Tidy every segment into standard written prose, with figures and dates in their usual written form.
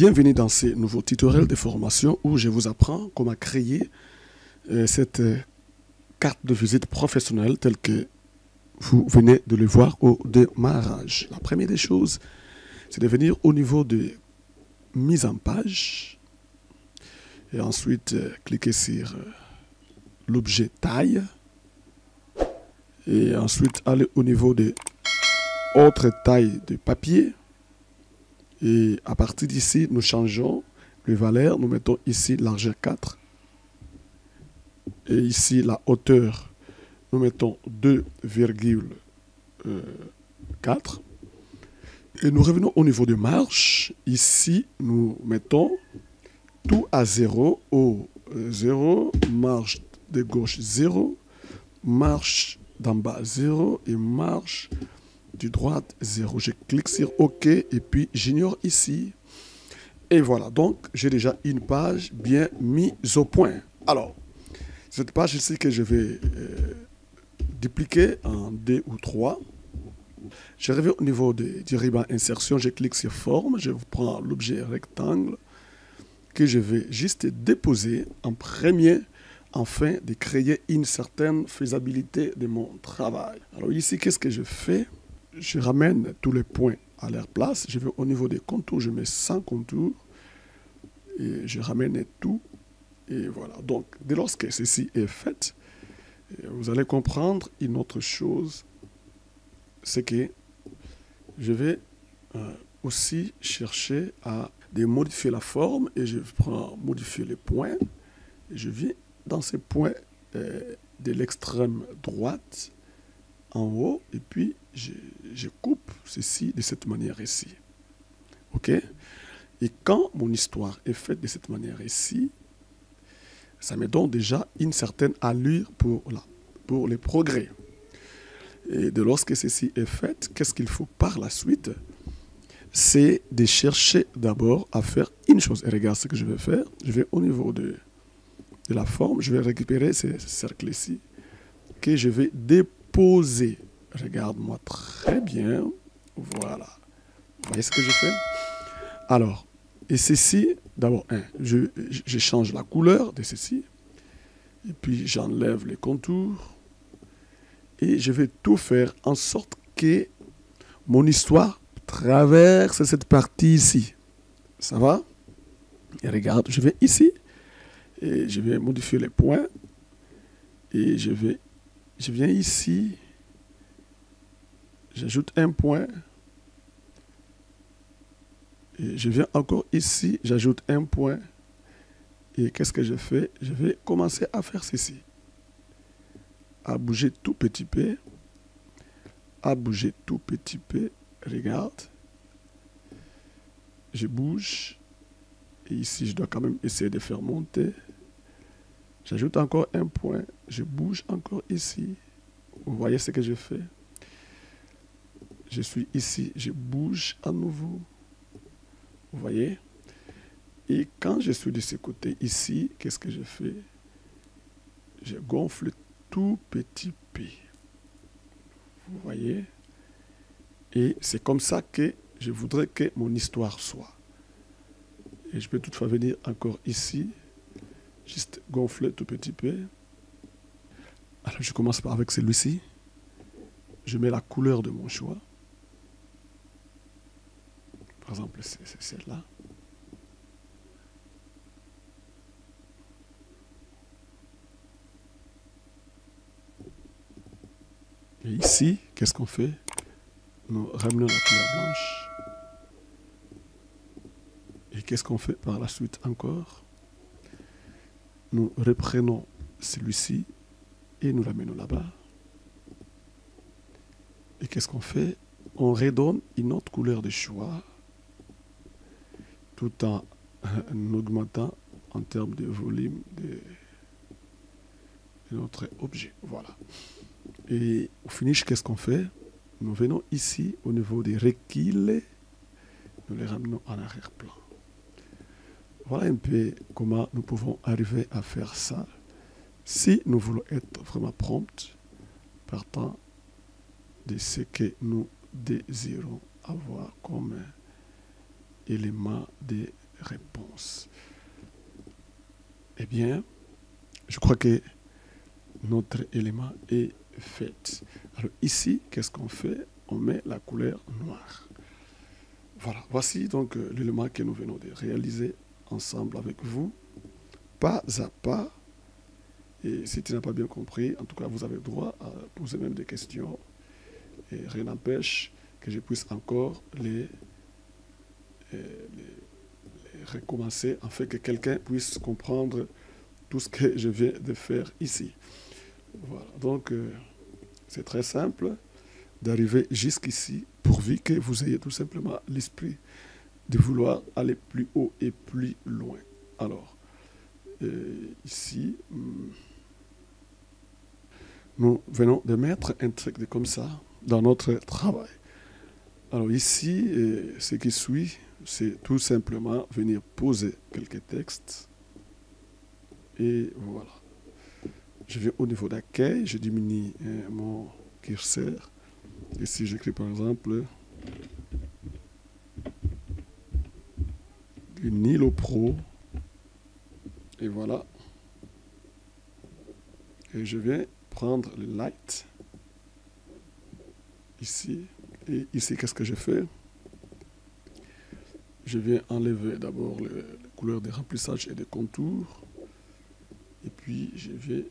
Bienvenue dans ce nouveau tutoriel de formation où je vous apprends comment créer cette carte de visite professionnelle telle que vous venez de le voir au démarrage. La première des choses, c'est de venir au niveau de mise en page et ensuite cliquer sur l'objet taille et ensuite aller au niveau de autre taille de papier. Et à partir d'ici, nous changeons les valeurs. Nous mettons ici largeur 4. Et ici, la hauteur, nous mettons 2,4. Et nous revenons au niveau de marge. Ici, nous mettons tout à 0. Au 0, marge de gauche 0, marge d'en bas 0 et marge de droite 0. Je clique sur OK et puis j'ignore ici. Et voilà, donc j'ai déjà une page bien mise au point. Alors, cette page ici que je vais dupliquer en 2 ou 3. Je reviens au niveau du ruban insertion, je clique sur forme, je prends l'objet rectangle que je vais juste déposer en premier afin de créer une certaine faisabilité de mon travail. Alors ici, qu'est-ce que je fais? Je ramène tous les points à leur place. Je vais au niveau des contours, je mets 100 contours. Et je ramène tout. Et voilà. Donc, dès lors que ceci est fait, vous allez comprendre une autre chose. C'est que je vais aussi chercher à modifier la forme. Et je prends modifier les points. Et je viens dans ces points de l'extrême droite en haut. Et puis, je coupe ceci de cette manière ici. OK? Et quand mon histoire est faite de cette manière ici, ça me donne déjà une certaine allure pour les progrès. Et de lorsque ceci est fait, qu'est-ce qu'il faut par la suite? C'est de chercher d'abord à faire une chose. Et regarde ce que je vais faire. Je vais au niveau de la forme, je vais récupérer ces cercles ici que je vais déposer. Regarde-moi très bien. Voilà. Vous voyez ce que je fais? Alors, et ceci, d'abord, je change la couleur de ceci. Et puis, j'enlève les contours. Et je vais tout faire en sorte que mon histoire traverse cette partie ici. Ça va? Et regarde, je vais ici. Et je vais modifier les points. Et je viens ici. J'ajoute un point. Et je viens encore ici, j'ajoute un point. Et qu'est-ce que je fais? Je vais commencer à faire ceci. À bouger tout petit peu. À bouger tout petit peu. Regarde. Je bouge. Et ici, je dois quand même essayer de faire monter. J'ajoute encore un point. Je bouge encore ici. Vous voyez ce que je fais? Je suis ici, je bouge à nouveau. Vous voyez? Et quand je suis de ce côté ici, qu'est-ce que je fais? Je gonfle tout petit peu. Vous voyez? Et c'est comme ça que je voudrais que mon histoire soit. Et je peux toutefois venir encore ici, juste gonfler tout petit peu. Alors je commence par avec celui-ci. Je mets la couleur de mon choix. Par exemple, c'est celle-là. Et ici, qu'est-ce qu'on fait? Nous ramenons la couleur blanche. Et qu'est-ce qu'on fait par la suite encore? Nous reprenons celui-ci et nous l'amenons là-bas. Et qu'est-ce qu'on fait? On redonne une autre couleur de choix tout en augmentant en termes de volume de notre objet. Voilà. Et au finish, qu'est-ce qu'on fait? Nous venons ici au niveau des reculs, nous les ramenons en arrière-plan. Voilà un peu comment nous pouvons arriver à faire ça si nous voulons être vraiment prompts partant de ce que nous désirons avoir comme élément de réponses. Eh bien, je crois que notre élément est fait. Alors ici, qu'est-ce qu'on fait? On met la couleur noire. Voilà, voici donc l'élément que nous venons de réaliser ensemble avec vous, pas à pas. Et si tu n'as pas bien compris, en tout cas, vous avez le droit à poser même des questions. Et rien n'empêche que je puisse encore les recommencer, afin que quelqu'un puisse comprendre tout ce que je viens de faire ici. Voilà, donc c'est très simple d'arriver jusqu'ici, pourvu que vous ayez tout simplement l'esprit de vouloir aller plus haut et plus loin. Alors, ici, nous venons de mettre un truc comme ça dans notre travail. Alors ici, ce qui suit, c'est tout simplement venir poser quelques textes. Et voilà. Je viens au niveau d'accueil, je diminue mon curseur. Ici, j'écris par exemple Nilo Pro. Et voilà. Et je viens prendre le light. Ici. Et ici, qu'est-ce que je fais? Je viens enlever d'abord les couleurs de remplissage et de contours. Et puis, je vais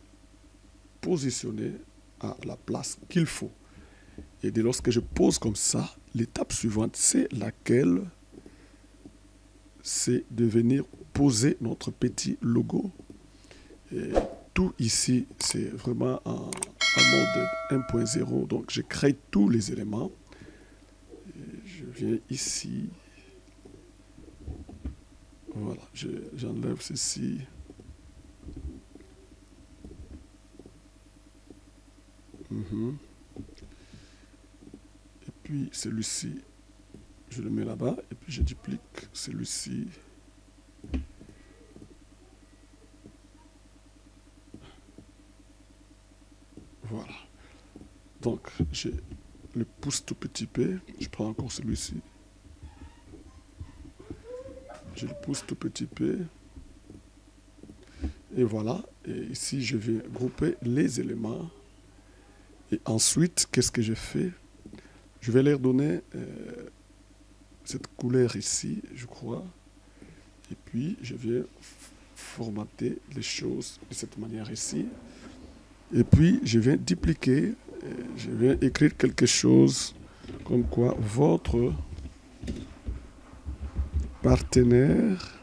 positionner à la place qu'il faut. Et dès lors que je pose comme ça, l'étape suivante, c'est laquelle? C'est de venir poser notre petit logo. Et tout ici, c'est vraiment en mode 1.0. Donc, je crée tous les éléments. Et je viens ici. Voilà, j'enlève ceci. Et puis celui-ci, je le mets là-bas. Et puis je duplique celui-ci. Voilà. Donc, je le pousse tout petit peu. Je prends encore celui-ci. Je le pousse tout petit peu. Et voilà. Et ici, je vais grouper les éléments. Et ensuite, qu'est-ce que je fais? Je vais leur donner cette couleur ici, je crois. Et puis, je vais formater les choses de cette manière ici. Et puis, je viens dupliquer. Je viens écrire quelque chose comme quoi votre partenaire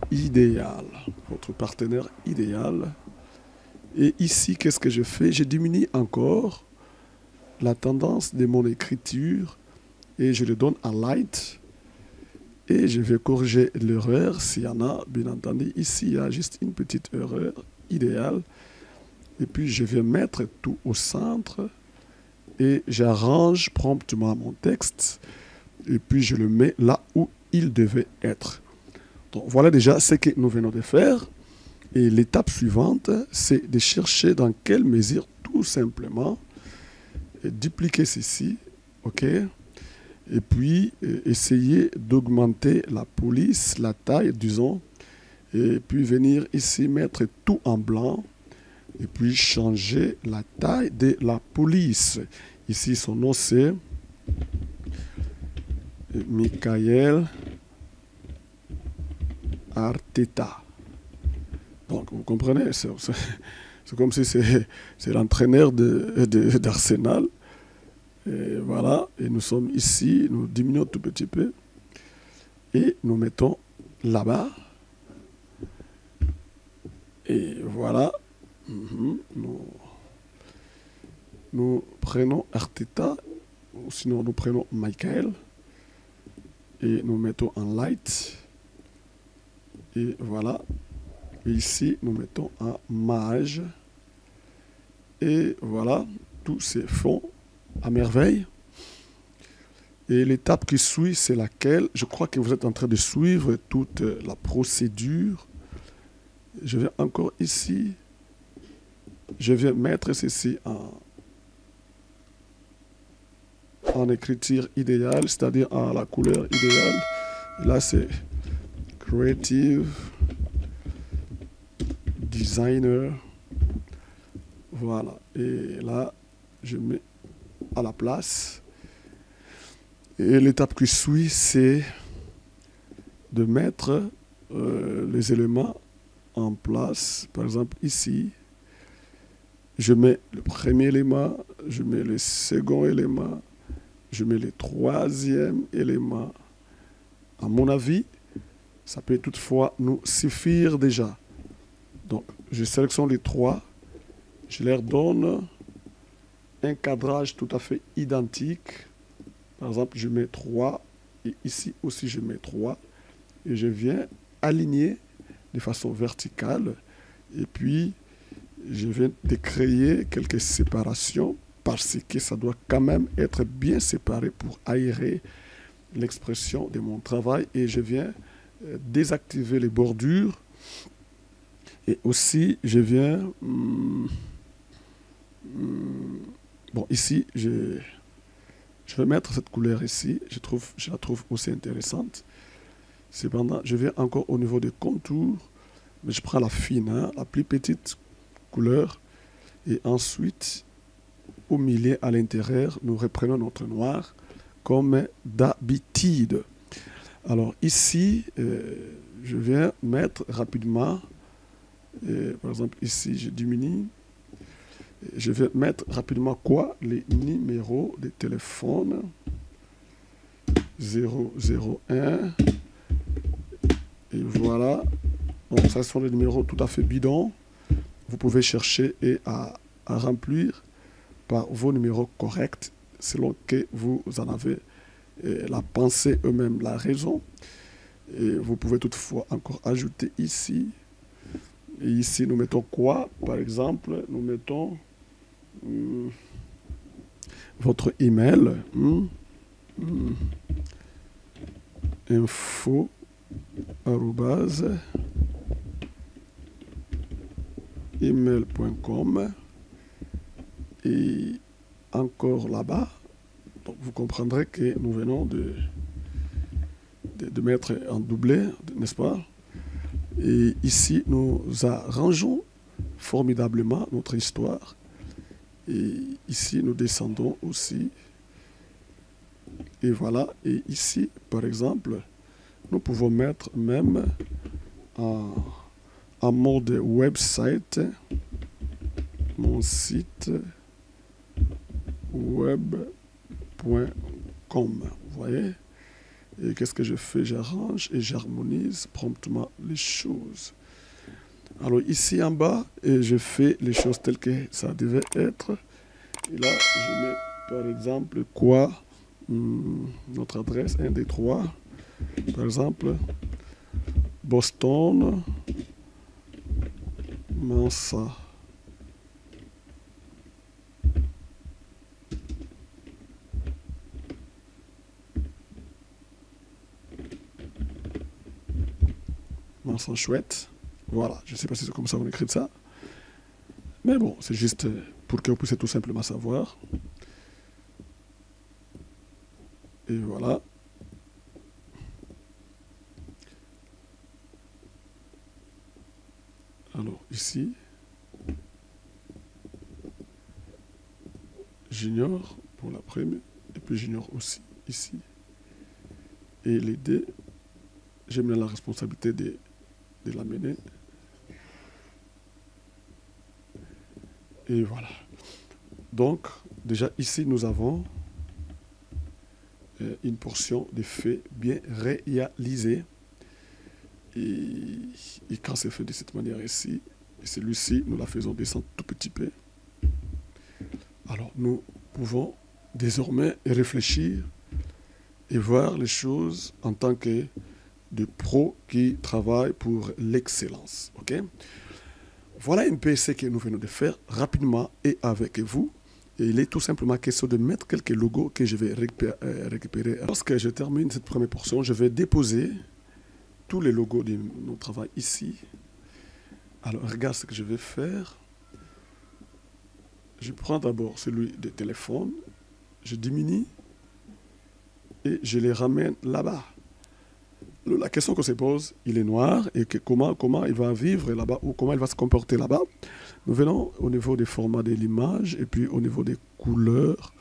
idéal. Votre partenaire idéal. Et ici, qu'est-ce que je fais? Je diminue encore la tendance de mon écriture et je le donne à light. Et je vais corriger l'erreur s'il y en a, bien entendu. Ici, il y a juste une petite erreur idéale. Et puis, je vais mettre tout au centre et j'arrange promptement mon texte. Et puis, je le mets là où il devait être. Donc, voilà déjà ce que nous venons de faire. Et l'étape suivante, c'est de chercher dans quelle mesure, tout simplement, dupliquer ceci, ok? Et puis, essayer d'augmenter la police, la taille, disons, et puis venir ici mettre tout en blanc, et puis changer la taille de la police. Ici, son nom, c'est Michael Arteta. Donc, vous comprenez, c'est comme si c'est l'entraîneur d'Arsenal. Et voilà, et nous sommes ici, nous diminuons tout petit peu. Et nous mettons là-bas. Et voilà. Nous prenons Arteta, ou sinon nous prenons Michael. Et nous mettons en light. Et voilà. Et ici, nous mettons un mage. Et voilà, tous ces fonds à merveille. Et l'étape qui suit, c'est laquelle? Je crois que vous êtes en train de suivre toute la procédure. Je vais encore ici. Je vais mettre ceci en en écriture idéale, c'est-à-dire à la couleur idéale. Et là, c'est Creative Designer. Voilà. Et là, je mets à la place. Et l'étape qui suit, c'est de mettre les éléments en place. Par exemple, ici, je mets le premier élément, je mets le second élément, je mets le troisième élément. À mon avis, ça peut toutefois nous suffire déjà. Donc, je sélectionne les trois, je leur donne un cadrage tout à fait identique. Par exemple, je mets 3 et ici aussi je mets 3 et je viens aligner de façon verticale et puis je viens de créer quelques séparations parce que ça doit quand même être bien séparé pour aérer l'expression de mon travail et je viens désactiver les bordures et aussi je viens bon ici je vais mettre cette couleur ici, je la trouve aussi intéressante. Cependant, je viens encore au niveau des contours, mais je prends la fine, hein, la plus petite couleur, et ensuite, au milieu, à l'intérieur, nous reprenons notre noir comme d'habitude. Alors ici, je viens mettre rapidement, par exemple ici, je diminue, je vais mettre rapidement quoi? Les numéros de téléphone 001 et voilà. Donc ça sont les numéros tout à fait bidons. Vous pouvez chercher et à remplir par vos numéros corrects selon que vous en avez la pensée eux-mêmes, la raison. Et vous pouvez toutefois encore ajouter ici. Et ici, nous mettons quoi? Par exemple, nous mettons votre email info @email.com et encore là-bas. Donc vous comprendrez que nous venons de mettre en doublé, n'est-ce pas? Et ici, nous arrangeons formidablement notre histoire. Et ici, nous descendons aussi. Et voilà. Et ici, par exemple, nous pouvons mettre même en mode website, mon site web.com. Vous voyez? Et qu'est-ce que je fais? J'arrange et j'harmonise promptement les choses. Alors ici en bas, je fais les choses telles que ça devait être. Et là, je mets par exemple quoi? Notre adresse 1, 2, 3. Par exemple, Boston, Mansa. Mansa chouette. Voilà, je ne sais pas si c'est comme ça qu'on écrit ça. Mais bon, c'est juste pour que vous puissiez tout simplement savoir. Et voilà. Alors ici, j'ignore pour la première, et puis j'ignore aussi ici. Et les deux, j'ai mis la responsabilité de l'amener. Et voilà. Donc, déjà ici, nous avons une portion de faits bien réalisée. Et quand c'est fait de cette manière ici, et celui-ci, nous la faisons descendre tout petit peu. Alors, nous pouvons désormais réfléchir et voir les choses en tant que de pros qui travaillent pour l'excellence. Ok? Voilà un peu ce que nous venons de faire rapidement et avec vous. Et il est tout simplement question de mettre quelques logos que je vais récupérer. Lorsque je termine cette première portion, je vais déposer tous les logos de notre travail ici. Alors, regarde ce que je vais faire. Je prends d'abord celui de téléphone. Je diminue et je les ramène là-bas. La question qu'on se pose, il est noir et comment il va vivre là-bas ou comment il va se comporter là-bas. Nous venons au niveau des formats de l'image et puis au niveau des couleurs.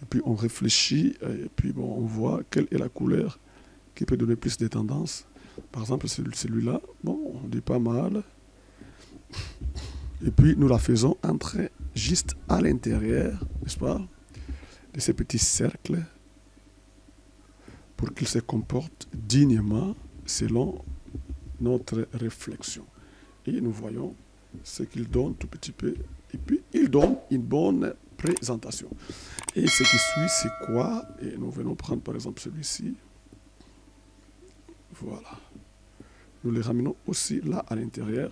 Et puis on réfléchit et puis bon, on voit quelle est la couleur qui peut donner plus de tendances. Par exemple, celui-là, bon, on dit pas mal. Et puis nous la faisons entrer juste à l'intérieur, n'est-ce pas, de ces petits cercles pour qu'il se comporte dignement selon notre réflexion. Et nous voyons ce qu'il donne tout petit peu. Et puis il donne une bonne présentation. Et ce qui suit, c'est quoi? Et nous venons prendre par exemple celui-ci. Voilà. Nous les ramenons aussi là à l'intérieur.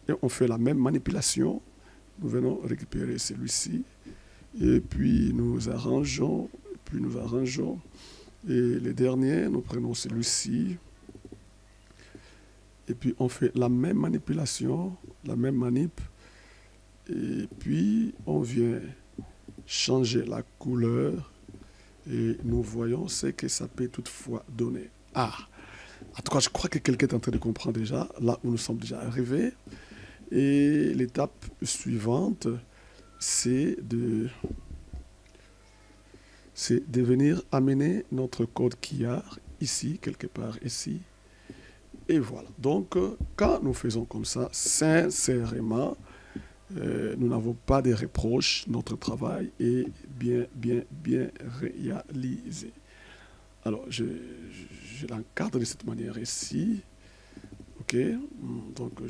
Et on fait la même manipulation. Nous venons récupérer celui-ci. Et puis nous arrangeons. Et puis nous arrangeons. Et les derniers, nous prenons celui-ci. Et puis on fait la même manipulation. La même manip. Et puis on vient changer la couleur. Et nous voyons ce que ça peut toutefois donner. Ah! En tout cas, je crois que quelqu'un est en train de comprendre déjà, là où nous sommes déjà arrivés. Et l'étape suivante, c'est de venir amener notre code QR ici, quelque part ici. Et voilà. Donc, quand nous faisons comme ça, sincèrement, nous n'avons pas de reproches. Notre travail est bien réalisé. Alors, je l'encadre de cette manière ici. OK. Donc,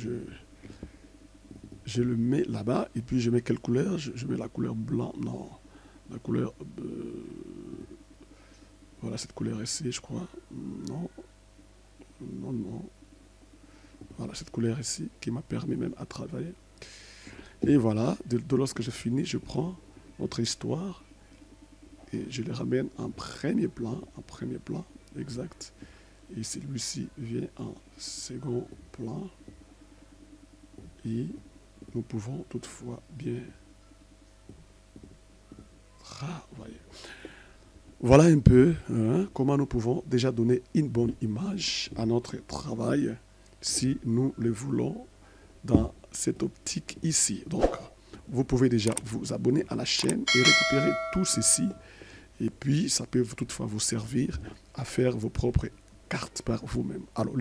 je le mets là-bas. Et puis, je mets quelle couleur? Je mets la couleur blanc. Non. La couleur... voilà, cette couleur ici, je crois. Non. Non. Voilà, cette couleur ici qui m'a permis même à travailler. Et voilà. Lorsque je finis, je prends notre histoire. Et je les ramène en premier plan, exact. Et celui-ci vient en second plan. Et nous pouvons toutefois bien travailler. Voilà un peu comment nous pouvons déjà donner une bonne image à notre travail si nous le voulons dans cette optique ici. Donc, vous pouvez déjà vous abonner à la chaîne et récupérer tout ceci. Et puis, ça peut toutefois vous servir à faire vos propres cartes par vous-même. Alors,